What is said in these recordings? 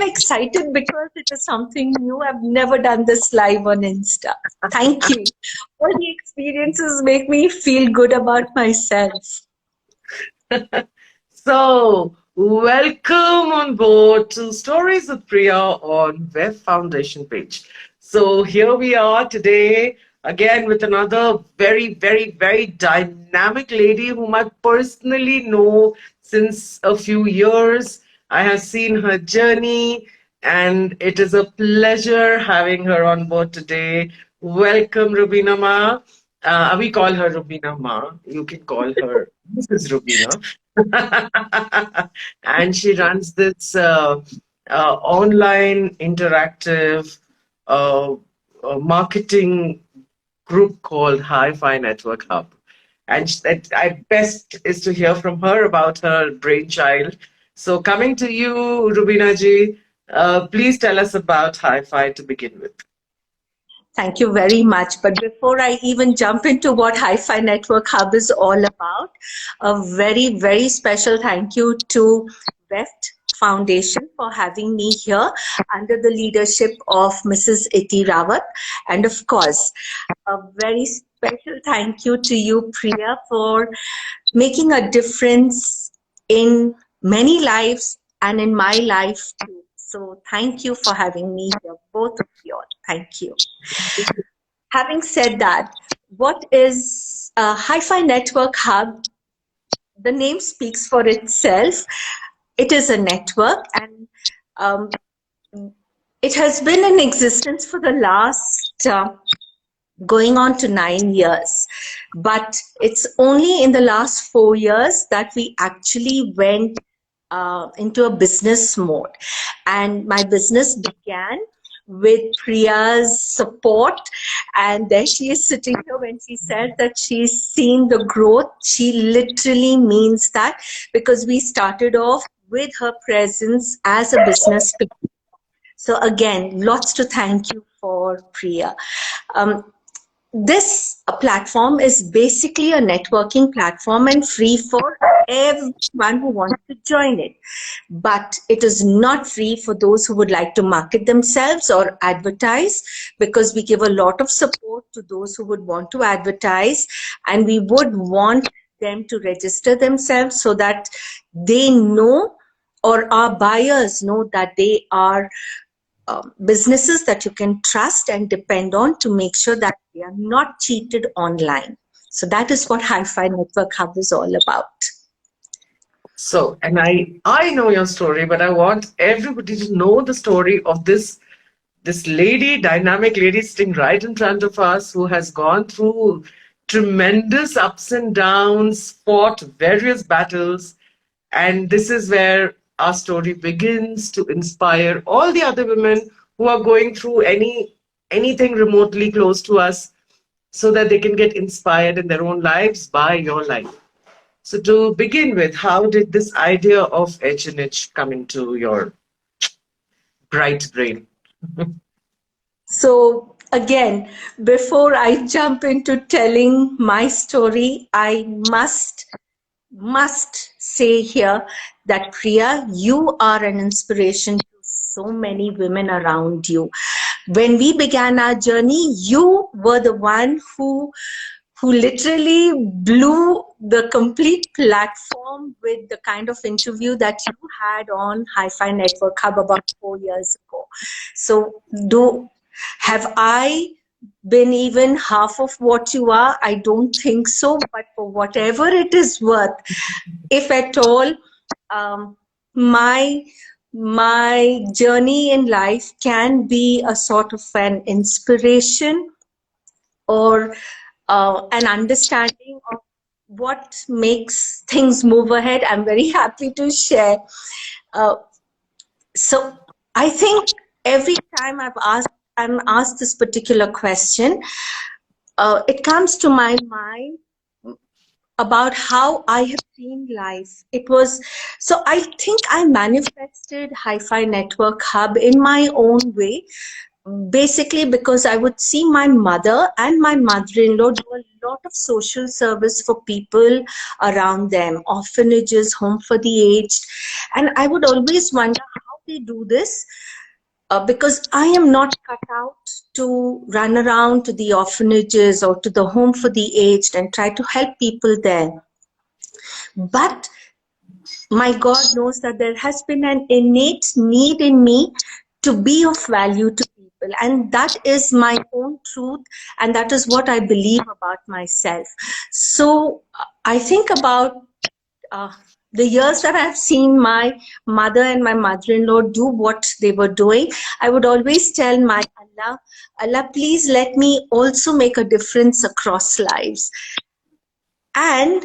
I'm excited because it is something new. I've never done this live on Insta. Thank you. All the experiences make me feel good about myself. So, welcome on board to Stories with Priya on WEFT Foundation page. So, here we are today again with another very dynamic lady whom I personally know since a few years. I have seen her journey, and it is a pleasure having her on board today. Welcome, Rubina Ma. We call her Rubina Ma. You can call her Mrs. Rubina. And she runs this online interactive uh, marketing group called Hi-Fi Network Hub. And I best is to hear from her about her brainchild. So coming to you, Rubina ji, please tell us about Hi-Fi to begin with. Thank you very much. But before I even jump into what Hi-Fi Network Hub is all about, a very special thank you to WEFT Foundation for having me here under the leadership of Mrs. Iti Rawat. And of course, a very special thank you to you, Priya, for making a difference in many lives and in my life too. So thank you for having me here, both of you all. Thank you. Having said that, what is Hi-Fi Network Hub? The name speaks for itself. It is a network, and it has been in existence for the last going on to 9 years. But it's only in the last 4 years that we actually went into a business mode. And my business began with Priya's support, and there she is sitting here. When she said that she's seen the growth, she literally means that, because we started off with her presence as a business people. So again, lots to thank you for, Priya. This platform is basically a networking platform and free for everyone who wants to join it. But it is not free for those who would like to market themselves or advertise, because we give a lot of support to those who would want to advertise, and we would want them to register themselves so that they know, or our buyers know, that they are businesses that you can trust and depend on to make sure that they are not cheated online. So that is what Hi-Fi Network Hub is all about. So, and I know your story, but I want everybody to know the story of this lady, dynamic lady sitting right in front of us, who has gone through tremendous ups and downs, fought various battles, and this is where our story begins to inspire all the other women who are going through anything remotely close to us, so that they can get inspired in their own lives by your life. So to begin with, how did this idea of H&H come into your bright brain? So again, before I jump into telling my story, I must say here that, Priya, you are an inspiration to so many women around you. When we began our journey, you were the one who literally blew the complete platform with the kind of interview that you had on Hi-Fi Network Hub about 4 years ago. So have I been even half of what you are? I don't think so, but for whatever it is worth, if at all, my journey in life can be a sort of an inspiration or an understanding of what makes things move ahead, I'm very happy to share. So I think every time I'm asked this particular question, it comes to my mind about how I have seen life. So I think I manifested Hi-Fi Network Hub in my own way, basically because I would see my mother and my mother-in-law do a lot of social service for people around them, orphanages, home for the aged. And I would always wonder, how they do this because I am not cut out to run around to the orphanages or to the home for the aged and try to help people there. But my God knows that there has been an innate need in me to be of value to people. And that is my own truth. And that is what I believe about myself. So I think about uh, the years that I've seen my mother and my mother-in-law do what they were doing. I would always tell my Allah, Allah, please let me also make a difference across lives. And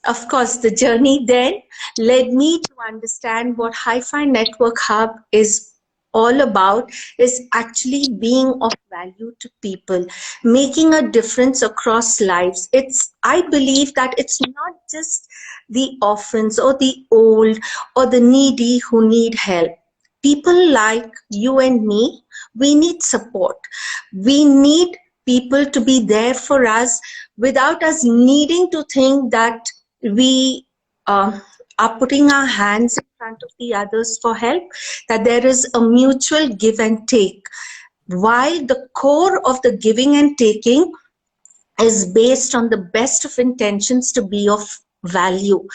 of course, the journey then led me to understand what Hi-Fi Network Hub is all about is actually being of value to people, making a difference across lives. I believe that it's not just the orphans or the old or the needy who need help. People like you and me, we need support. We need people to be there for us without us needing to think that we are putting our hands in front of the others for help, that there is a mutual give and take. While the core of the giving and taking is based on the best of intentions to be of value.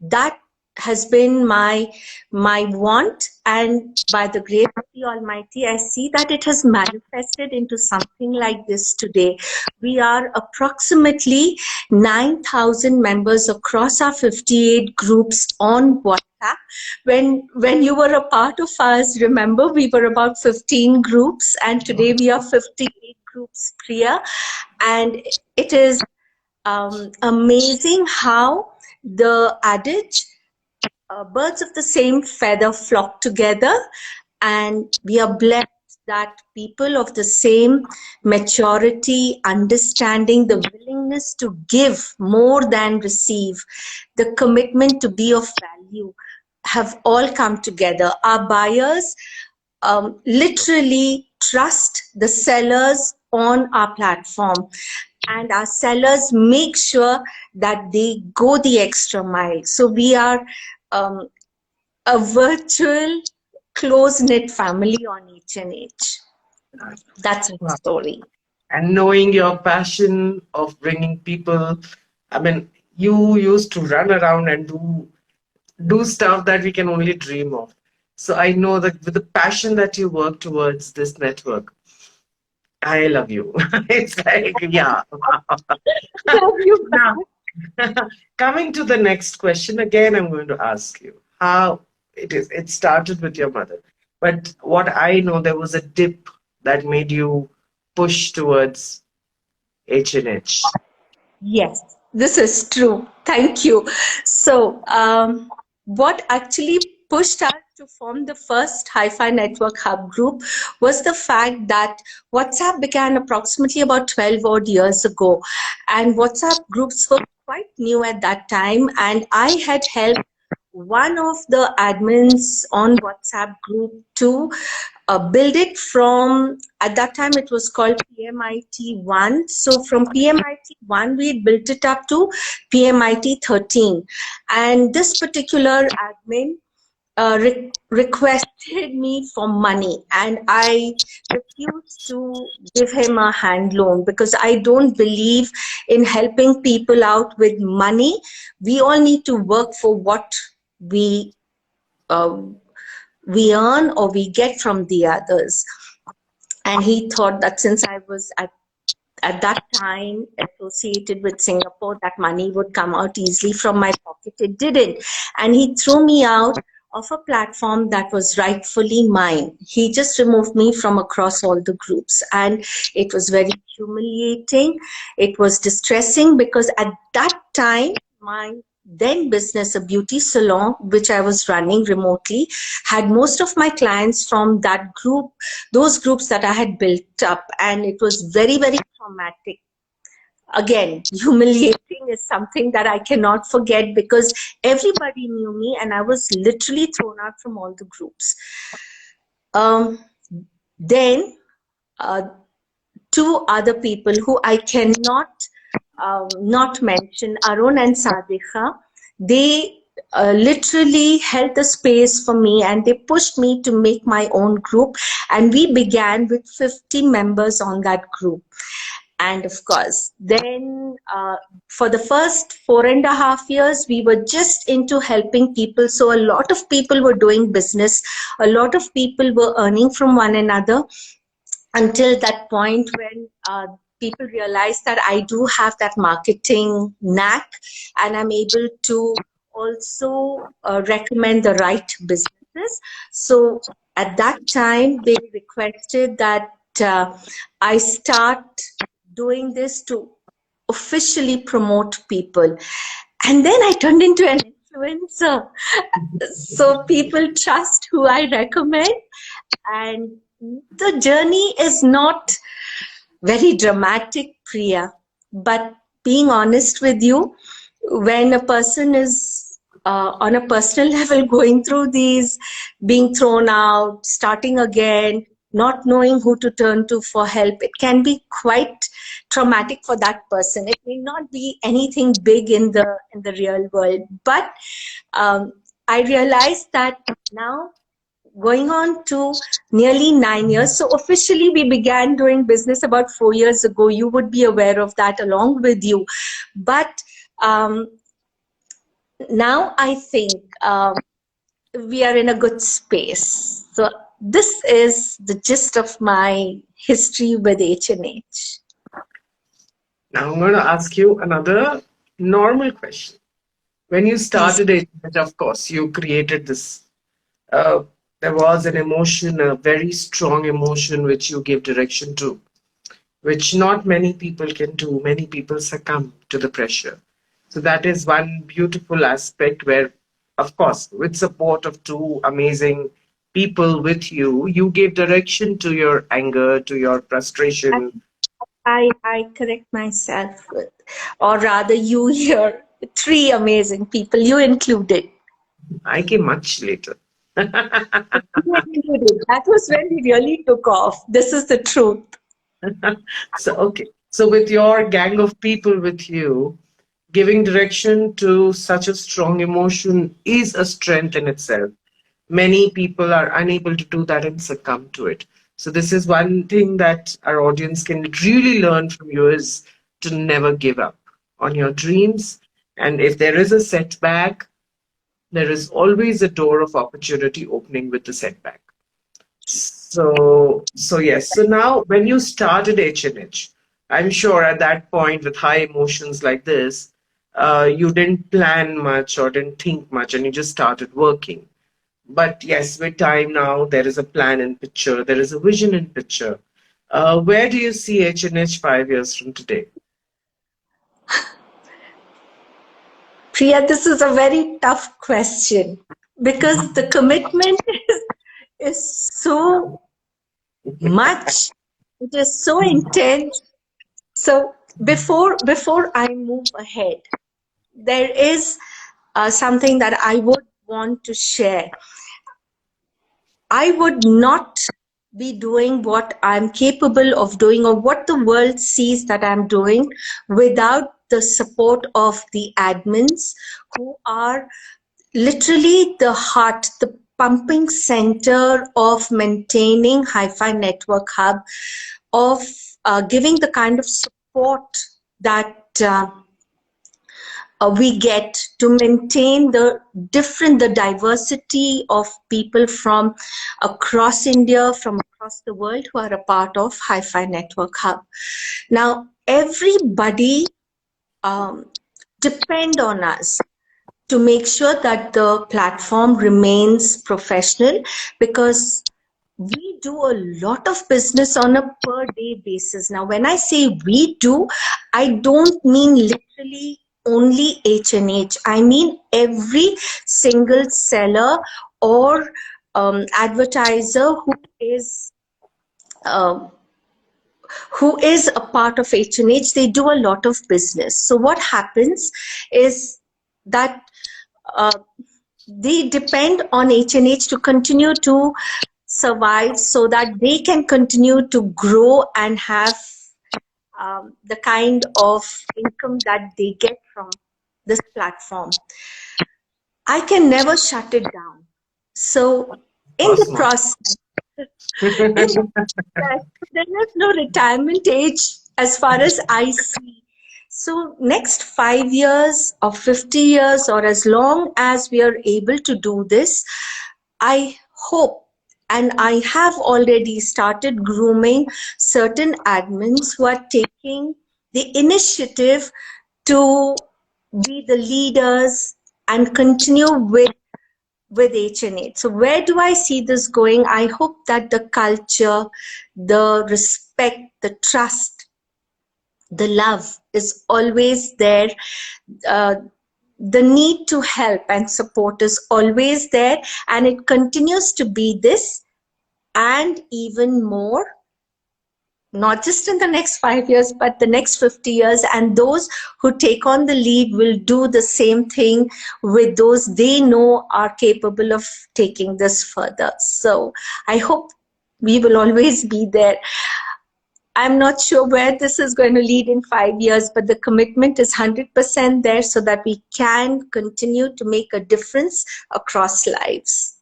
That has been my want, and by the grace of the Almighty, I see that it has manifested into something like this today. We are approximately 9,000 members across our 58 groups on WhatsApp. When you were a part of us, remember, we were about 15 groups, and today we are 58 groups, Priya. And it is amazing how the adage, birds of the same feather flock together, and we are blessed that people of the same maturity, understanding, the willingness to give more than receive, the commitment to be of value have all come together. Our buyers literally trust the sellers on our platform, and our sellers make sure that they go the extra mile. So we are um, a virtual close-knit family on each and each. That's my Wow. story. And knowing your passion of bringing people, I mean, you used to run around and do stuff that we can only dream of. So I know that with the passion that you work towards this network, I love you. It's like, yeah. Love you Now, back. coming to the next question, again, I'm going to ask you how it is. It started with your mother, but what I know, there was a dip that made you push towards H&H. Yes, this is true. Thank you. So, what actually pushed us to form the first Hi-Fi Network Hub group was the fact that WhatsApp began approximately about 12 odd years ago, and WhatsApp groups were quite new at that time, and I had helped one of the admins on WhatsApp group to build it from, at that time it was called PMIT 1. So from PMIT 1, we built it up to PMIT 13. And this particular admin requested me for money, and I refused to give him a hand loan because I don't believe in helping people out with money. We all need to work for what we uh, we earn or we get from the others. And he thought that since I was at that time associated with Singapore, that money would come out easily from my pocket. It didn't. And he threw me out of a platform that was rightfully mine. He just removed me from across all the groups. And it was very humiliating. It was distressing because at that time, my then business, a beauty salon, which I was running remotely, had most of my clients from that group, those groups that I had built up. And it was very, very traumatic. Again, humiliating is something that I cannot forget because everybody knew me and I was literally thrown out from all the groups. Um, then, uh, two other people who I cannot not mention, Arun and Sadika, they literally held the space for me, and they pushed me to make my own group, and we began with 50 members on that group. And of course, then for the first 4.5 years, we were just into helping people. So a lot of people were doing business, a lot of people were earning from one another, until that point when people realize that I do have that marketing knack, and I'm able to also recommend the right businesses. So at that time, they requested that I start doing this to officially promote people. And then I turned into an influencer. So people trust who I recommend, and the journey is not very dramatic, Priya. But being honest with you, when a person is on a personal level going through these, being thrown out, starting again, not knowing who to turn to for help, it can be quite traumatic for that person. It may not be anything big in the real world, but um, I realized that now, going on to nearly 9 years. So officially, we began doing business about 4 years ago. You would be aware of that along with you. But um, now I think we are in a good space. So this is the gist of my history with H&H. Now I'm going to ask you another normal question. When you Please. started it, of course, you created this. Uh, there was an emotion, a very strong emotion, which you gave direction to, which not many people can do. Many people succumb to the pressure. So that is one beautiful aspect where, of course, with support of two amazing people with you, you gave direction to your anger, to your frustration. I correct myself, or rather, you here, three amazing people, you included. I came much later. You did. That was when we really took off. This is the truth. So, okay. So, with your gang of people with you, giving direction to such a strong emotion is a strength in itself. Many people are unable to do that and succumb to it. So, this is one thing that our audience can really learn from you is to never give up on your dreams. And if there is a setback, there is always a door of opportunity opening with the setback. So yes. So now, when you started H&H, I'm sure at that point with high emotions like this, you didn't plan much or didn't think much, and you just started working. But yes, with time now, there is a plan in picture, there is a vision in picture. Where do you see H&H 5 years from today? Priya, this is a very tough question because the commitment is so much, it is so intense. So before I move ahead, there is something that I would want to share. I would not be doing what I'm capable of doing or what the world sees that I'm doing without the support of the admins, who are literally the heart, the pumping center of maintaining Hi-Fi Network Hub, of giving the kind of support that we get to maintain the diversity of people from across India, from across the world, who are a part of Hi-Fi Network Hub. Now, everybody um, depend on us to make sure that the platform remains professional, because we do a lot of business on a per day basis. Now, when I say we do, I don't mean literally only H&H. I mean every single seller or advertiser um, who is a part of H&H. They do a lot of business. So what happens is that uh, they depend on H&H to continue to survive, so that they can continue to grow and have the kind of income that they get from this platform. I can never shut it down. So in How the smart. process, in the process, there is no retirement age as far as I see. So next 5 years or 50 years, or as long as we are able to do this, I hope, and I have already started grooming certain admins who are taking the initiative to be the leaders and continue with H&H. So where do I see this going? I hope that the culture, the respect, the trust, the love is always there. Uh, the need to help and support is always there, and it continues to be this and even more, not just in the next 5 years, but the next 50 years. And those who take on the lead will do the same thing with those they know are capable of taking this further. So I hope we will always be there. I'm not sure where this is going to lead in 5 years, but the commitment is 100% there so that we can continue to make a difference across lives.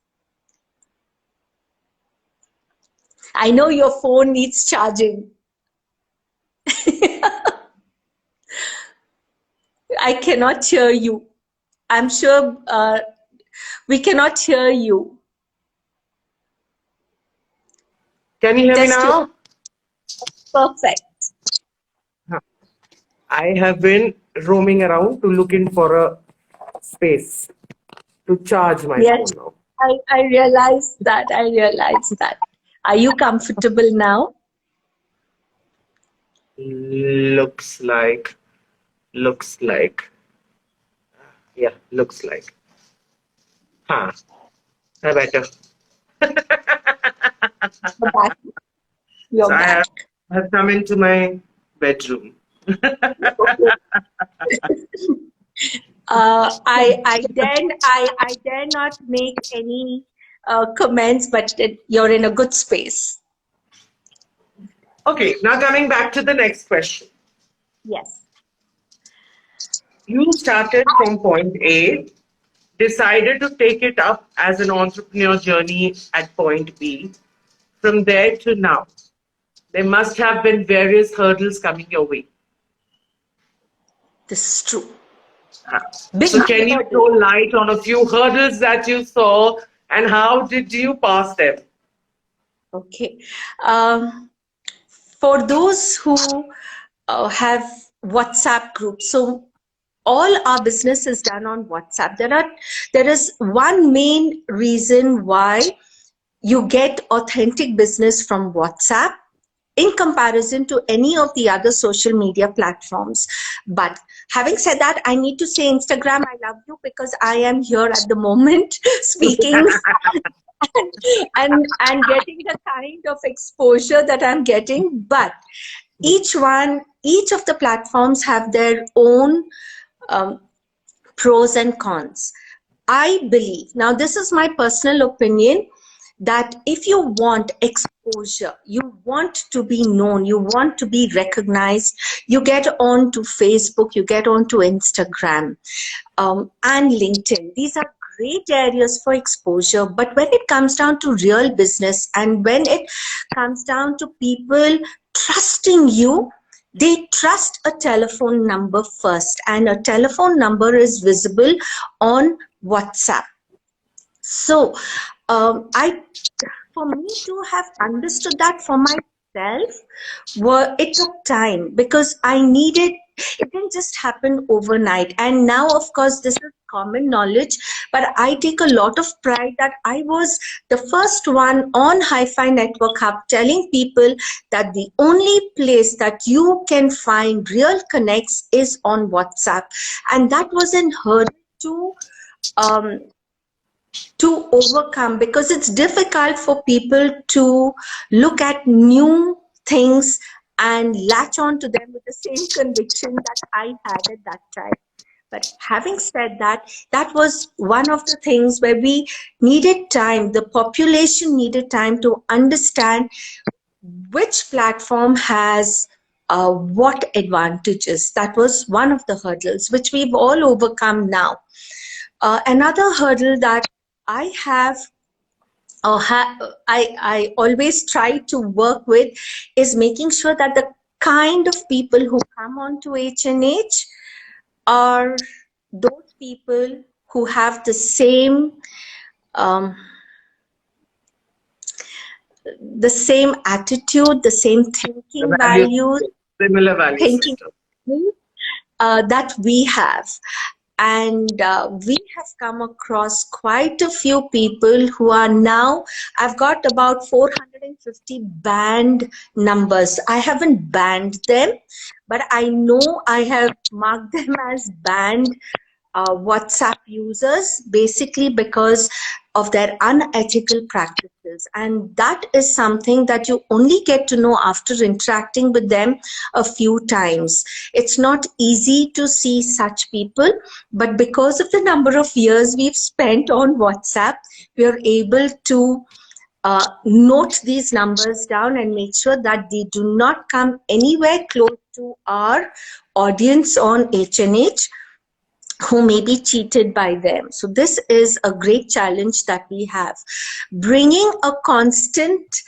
I know your phone needs charging. I cannot hear you. I'm sure we cannot hear you. Can you hear me Test your now? perfect. Huh. I have been roaming around to looking for a space to charge my Yes, phone now. I realize that. I realize that. Are you comfortable now? Looks like, looks like, yeah, looks like. Huh, I better. You're back. So You're back. I have come into my bedroom. I dare not make any comments, but you're in a good space. Okay, now coming back to the next question. Yes. You started from point A, decided to take it up as an entrepreneur journey at point B. From there to now, there must have been various hurdles coming your way. This is true. Uh, Big So, can you throw hurdle. light on a few hurdles that you saw and how did you pass them? Okay. Um, for those who have WhatsApp groups, so all our business is done on WhatsApp. There is one main reason why you get authentic business from WhatsApp in comparison to any of the other social media platforms. But having said that, I need to say, Instagram, I love you because I am here at the moment speaking and getting the kind of exposure that I'm getting. But each of the platforms have their own um, pros and cons. I believe, now this is my personal opinion, that if you want exposure, you want to be known, you want to be recognized, you get on to Facebook, you get on to Instagram and LinkedIn. These are great areas for exposure. But when it comes down to real business and when it comes down to people trusting you, they trust a telephone number first, and a telephone number is visible on WhatsApp. So, I, for me to have understood that for myself, it took time because I needed. It didn't just happen overnight. And now, of course, this is common knowledge. But I take a lot of pride that I was the first one on Hi-Fi Network Hub telling people that the only place that you can find real connects is on WhatsApp, and that was in hurdle to um, to overcome, because it's difficult for people to look at new things and latch on to them with the same conviction that I had at that time. But having said that, that was one of the things where we needed time, the population needed time to understand which platform has what advantages. That was one of the hurdles which we've all overcome now. Another hurdle that I have I always try to work with is making sure that the kind of people who come onto H&H are those people who have um, the same attitude, the same The thinking value, values, similar value thinking system. that we have. And we have come across quite a few people who are now, I've got about 450 banned numbers. I haven't banned them, but I know I have marked them as banned WhatsApp users, basically because of their unethical practices. And that is something that you only get to know after interacting with them a few times. It's not easy to see such people, but because of the number of years we've spent on WhatsApp, we are able to note these numbers down and make sure that they do not come anywhere close to our audience on H&H who may be cheated by them. So this is a great challenge that we have. Bringing a constant,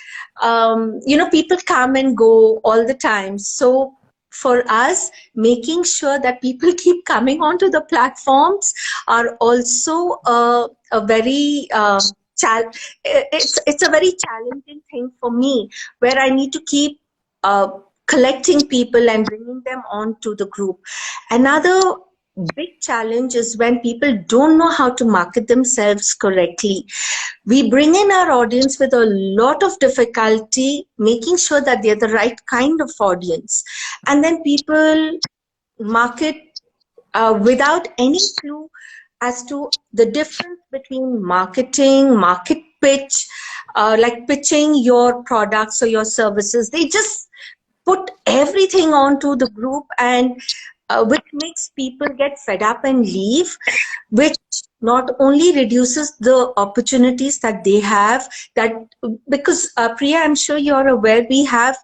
people come and go all the time. So for us, making sure that people keep coming onto the platforms are also a very it's a very challenging thing for me, where I need to keep uh, collecting people and bringing them onto the group. Another big challenge is when people don't know how to market themselves correctly. We bring in our audience with a lot of difficulty, making sure that they're the right kind of audience. And then people market without any clue as to the difference between marketing, market pitch, like pitching your products or your services. They just put everything onto the group, and which makes people get fed up and leave, which not only reduces the opportunities that they have, that because Priya, I'm sure you're aware, we have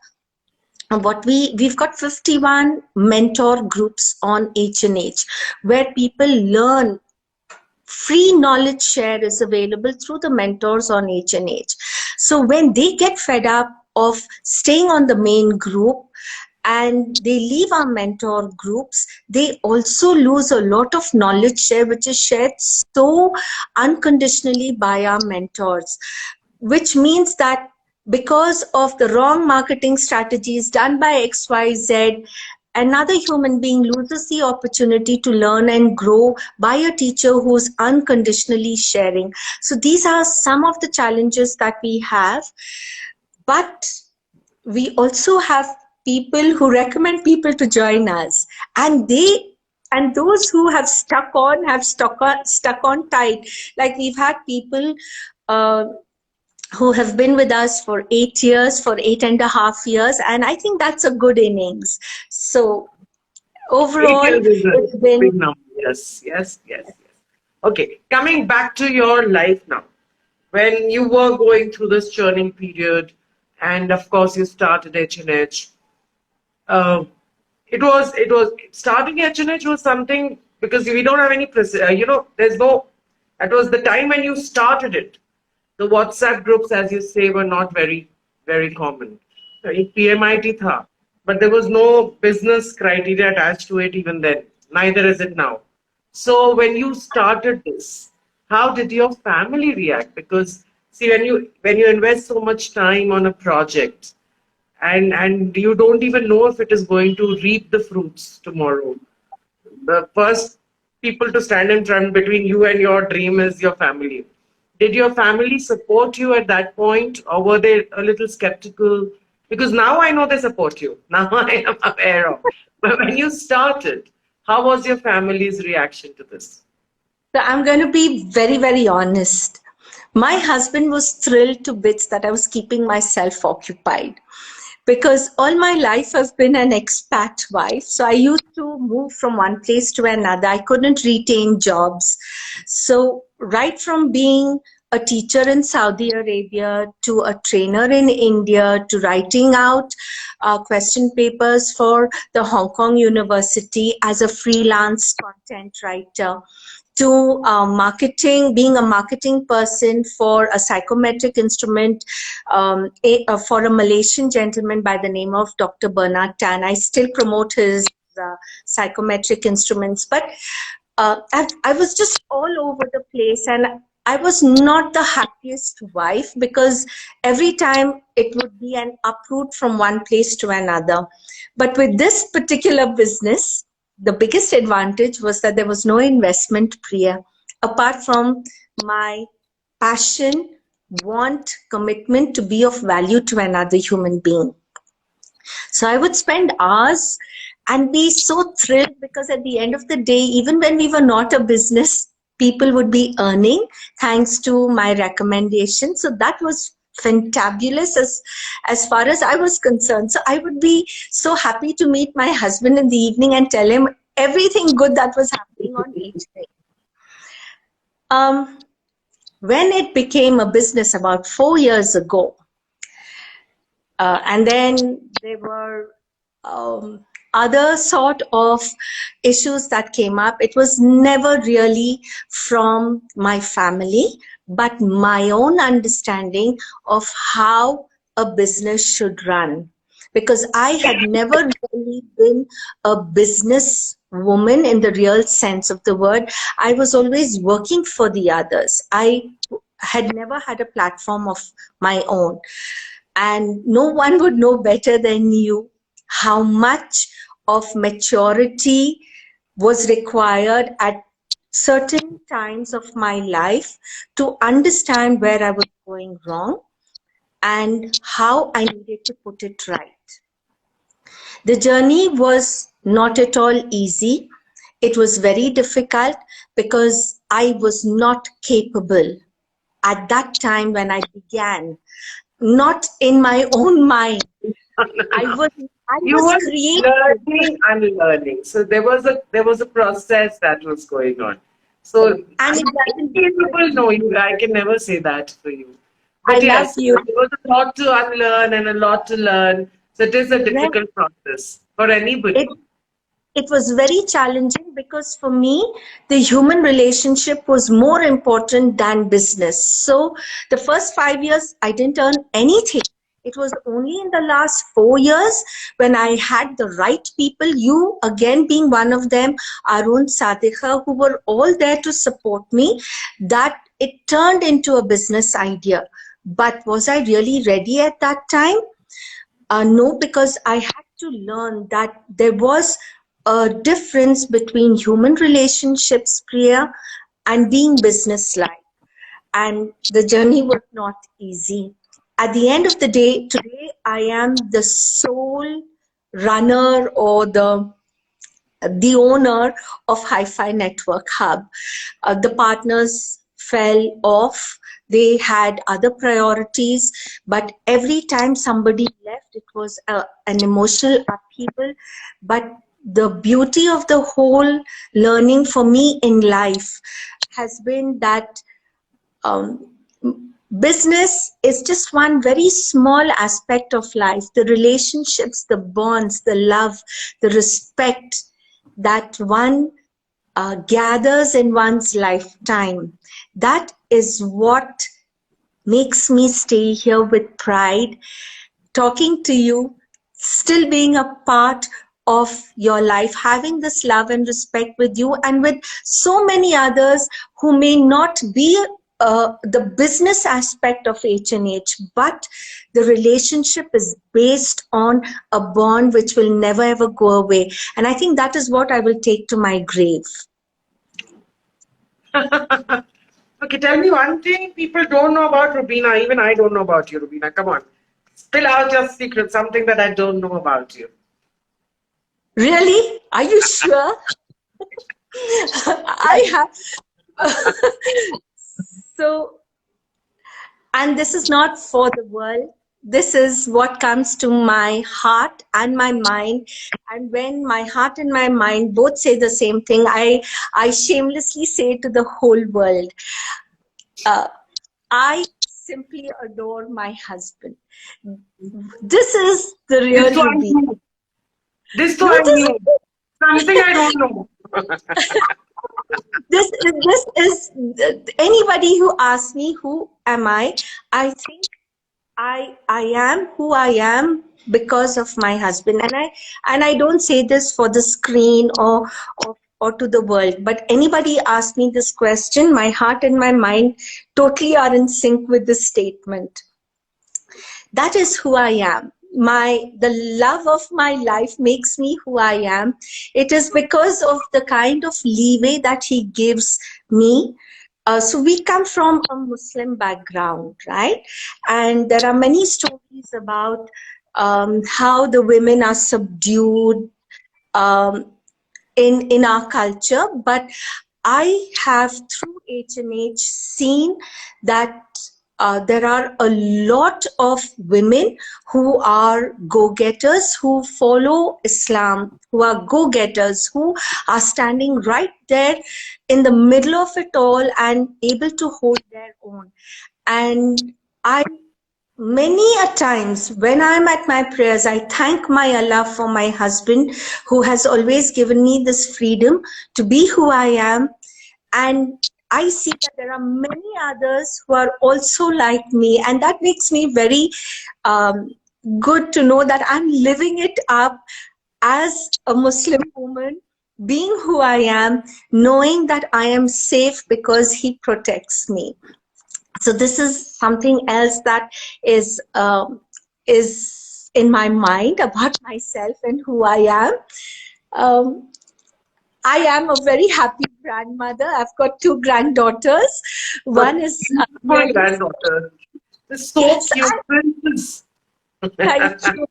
we've got 51 mentor groups on H&H, where people learn. Free knowledge share is available through the mentors on H&H. So when they get fed up of staying on the main group and they leave our mentor groups, they also lose a lot of knowledge share, which is shared so unconditionally by our mentors, which means that because of the wrong marketing strategies done by XYZ, another human being loses the opportunity to learn and grow by a teacher who's unconditionally sharing. So these are some of the challenges that we have. But we also have people who recommend people to join us, and those who have stuck on tight. Like we've had people uh, who have been with us for 8 years, for 8.5 years, and I think that's a good innings. So 8 years overall, is a it's been. big number. Yes, yes, yes, yes. Okay, coming back to your life now. When you were going through this churning period, and of course you started H&H, uh, it was starting H&H was something because we don't have any, there's no, that was the time when you started it. The WhatsApp groups, as you say, were not very, very common. एक PMIT था, but there was no business criteria attached to it even then. Neither is it now. So when you started this, how did your family react? Because see, when you invest so much time on a project, and you don't even know if it is going to reap the fruits tomorrow, the first people to stand in front between you and your dream is your family. Did your family support you at that point, or were they a little skeptical? Because now I know they support you. Now I am aware of. But when you started, how was your family's reaction to this? So I'm going to be very, very honest. My husband was thrilled to bits that I was keeping myself occupied, because all my life I've been an expat wife. So I used to move from one place to another. I couldn't retain jobs. So right from being a teacher in Saudi Arabia to a trainer in India to writing out question papers for the Hong Kong University as a freelance content writer, to marketing, being a marketing person for a psychometric instrument for a Malaysian gentleman by the name of Dr. Bernard Tan. I still promote his psychometric instruments, but I was just all over the place, and I was not the happiest wife because every time it would be an uproot from one place to another. But with this particular business, the biggest advantage was that there was no investment, Priya, apart from my passion, want, commitment to be of value to another human being. So I would spend hours and be so thrilled because at the end of the day, even when we were not a business, people would be earning thanks to my recommendation. So that was fantabulous as far as I was concerned. So I would be so happy to meet my husband in the evening and tell him everything good that was happening on each day. When it became a business about 4 years ago, and then there were other sort of issues that came up. It was never really from my family, but my own understanding of how a business should run. Because I had never really been a business woman in the real sense of the word. I was always working for the others. I had never had a platform of my own. And no one would know better than you how much of maturity was required at certain times of my life to understand where I was going wrong and how I needed to put it right. The journey was not at all easy. It was very difficult because I was not capable at that time when I began, not in my own mind. I was I You was were creative, learning and learning. So there was a process that was going on. So and it I'm doesn't. incapable, no, you I can never say that for you. I But love yes, you. there was a lot to unlearn and a lot to learn. So it is a Correct. difficult process for anybody. It it was very challenging because for me the human relationship was more important than business. So the first 5 years I didn't earn anything. It was only in the last 4 years when I had the right people, you again being one of them, Arun, Sadika, who were all there to support me, that it turned into a business idea. But was I really ready at that time? No, because I had to learn that there was a difference between human relationships, Priya, and being businesslike. And the journey was not easy. At the end of the day, today I am the sole runner or the owner of Hi-Fi Network Hub. The partners fell off. They had other priorities, but every time somebody left, it was an emotional upheaval. But the beauty of the whole learning for me in life has been that um, business is just one very small aspect of life. The relationships, the bonds, the love, the respect that one gathers in one's lifetime. That is what makes me stay here with pride, talking to you, still being a part of your life, having this love and respect with you and with so many others who may not be the business aspect of H&H, but the relationship is based on a bond which will never ever go away. And I think that is what I will take to my grave. Okay, tell me one thing people don't know about Rubina. Even I don't know about you, Rubina. Come on. Spill out your secret, something that I don't know about you. Really? Are you sure? I have. So, and this is not for the world. This is what comes to my heart and my mind. And when my heart and my mind both say the same thing, I shamelessly say to the whole world, uh, I simply adore my husband. This is the This real one Ruby. knew. This No, one knew. Something I don't know. this is anybody who asks me who am I think I am who I am because of my husband, and I don't say this for the screen or to the world. But anybody ask me this question, my heart and my mind totally are in sync with this statement. That is who I am. The love of my life makes me who I am. It is because of the kind of leeway that he gives me. So we come from a Muslim background, right? And there are many stories about how the women are subdued um, in our culture, but I have through H&H seen that there are a lot of women who are go-getters, who follow Islam, who are go-getters, who are standing right there in the middle of it all and able to hold their own. And I many a times when I'm at my prayers, I thank my Allah for my husband who has always given me this freedom to be who I am. And I see that there are many others who are also like me. And that makes me very um, good to know that I'm living it up as a Muslim woman, being who I am, knowing that I am safe because he protects me. So this is something else that is in my mind about myself and who I am. Um, I am a very happy grandmother. I've got two granddaughters. But One is my granddaughter is so yes, cute, princess. thank you.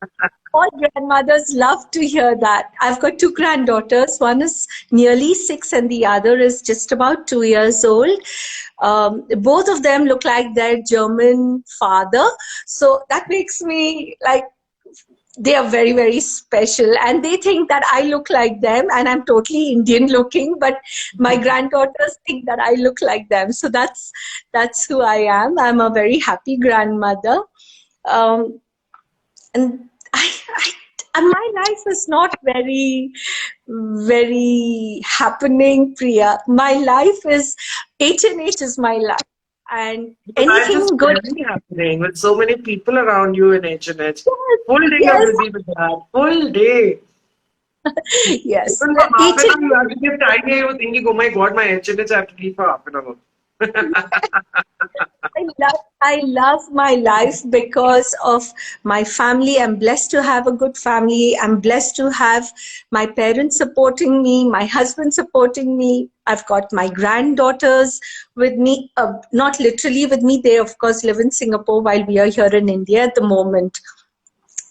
All grandmothers love to hear that. I've got two granddaughters. One is nearly 6 and the other is just about 2 years old. Both of them look like their German father. So that makes me like, they are very, very special. And they think that I look like them and I'm totally Indian looking, but my granddaughters think that I look like them. So that's who I am. I'm a very happy grandmother. Um, and and my life is not very happening, Priya. My life is H&H is my life, and Your life is anything good. very happening with so many people around you in H&H. Full day you're Yes, busy with that. Full day. yes, Even for half an H&H. hour you have to give time here. You're thinking, oh my God, my H&H I have to leave for half an hour. I love my life because of my family. I'm blessed to have a good family. I'm blessed to have my parents supporting me, my husband supporting me. I've got my granddaughters with me, not literally with me. They, of course, live in Singapore while we are here in India at the moment.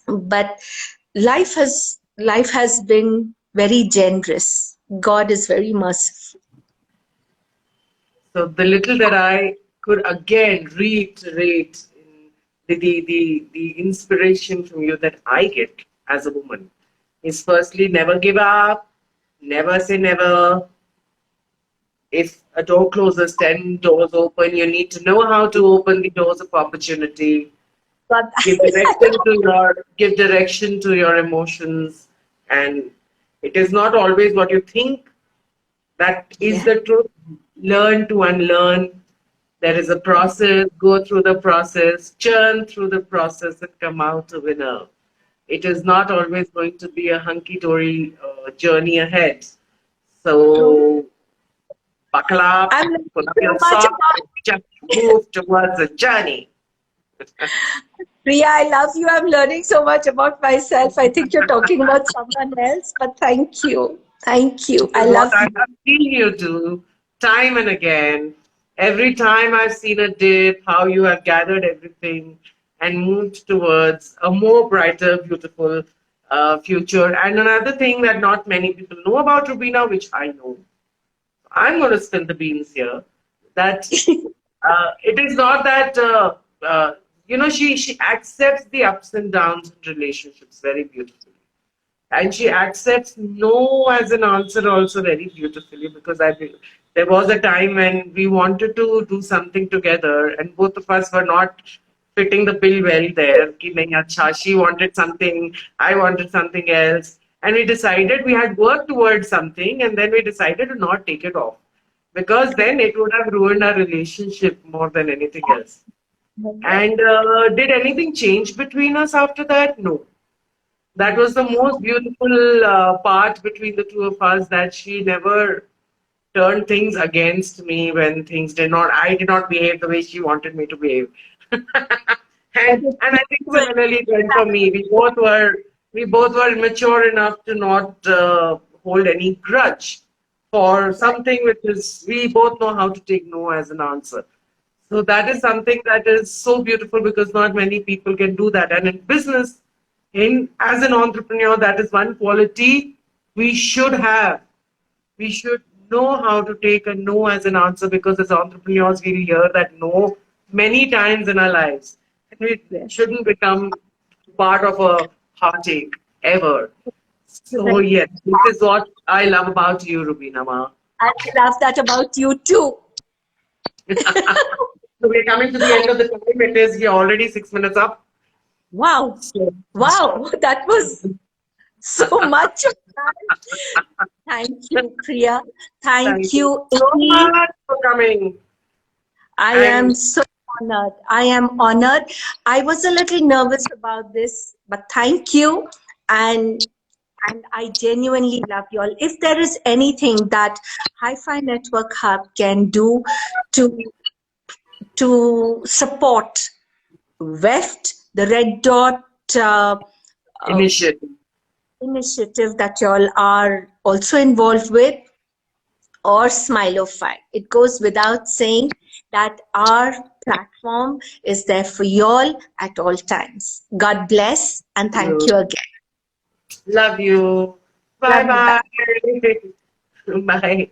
But life has been very generous. God is very merciful. So the little that I could again reiterate in the inspiration from you that I get as a woman is firstly never give up, never say never. If a door closes, 10 doors open. You need to know how to open the doors of opportunity. But Give direction to your emotions, and it is not always what you think that is yeah. the truth. Learn to unlearn. There is a process. Go through the process, churn through the process, and come out a winner. It is not always going to be a hunky-dory journey ahead. True. So buckle up, I'm learning put up so your much socks, about and just move towards the journey. Priya. I love you. I'm learning so much about myself. I think you're talking about someone else, but thank you. Thank you. This I is what love I you. have seen you do time and again. Every time I've seen a dip, how you have gathered everything and moved towards a more brighter, beautiful future. And another thing that not many people know about Rubina, which I know, I'm going to spill the beans here, that it is not that, she accepts the ups and downs in relationships very beautifully. And she accepts no as an answer also very beautifully because there was a time when we wanted to do something together and both of us were not fitting the bill well there. Ki nahi, acha, she wanted something, I wanted something else. And we decided we had worked towards something and then we decided to not take it off. because then it would have ruined our relationship more than anything else. And did anything change between us after that? No. That was the most beautiful part between the two of us, that she never turned things against me when things did not, I did not behave the way she wanted me to behave. That and is I think very similarly it went for me. We both were immature enough to not hold any grudge for right. something which is, we both know how to take no as an answer. So that is something that is so beautiful, because not many people can do that. And in business, in as an entrepreneur, that is one quality we should have. We should know how to take a no as an answer, because as entrepreneurs, we hear that no many times in our lives. And it Yes. shouldn't become part of a heartache ever. So, Right. yes, this is what I love about you, Rubina Ma. I love that about you too. So, we're coming to the end of the time. It is, we're already 6 minutes up. Wow. So, Wow. That was so much of that. Thank you, Priya. thank Thank you you, so Amy. much for coming. I am And so honored. I am honored. I was a little nervous about this, but thank you. And and I genuinely love you all. If there is anything that Hi-Fi Network Hub can do to support WEFT, the Red Dot uh, initiative. initiative that y'all are also involved with, or Smilofy. It goes without saying that our platform is there for y'all at all times. God bless and thank you again. Love you. Bye Love you bye. back. Bye.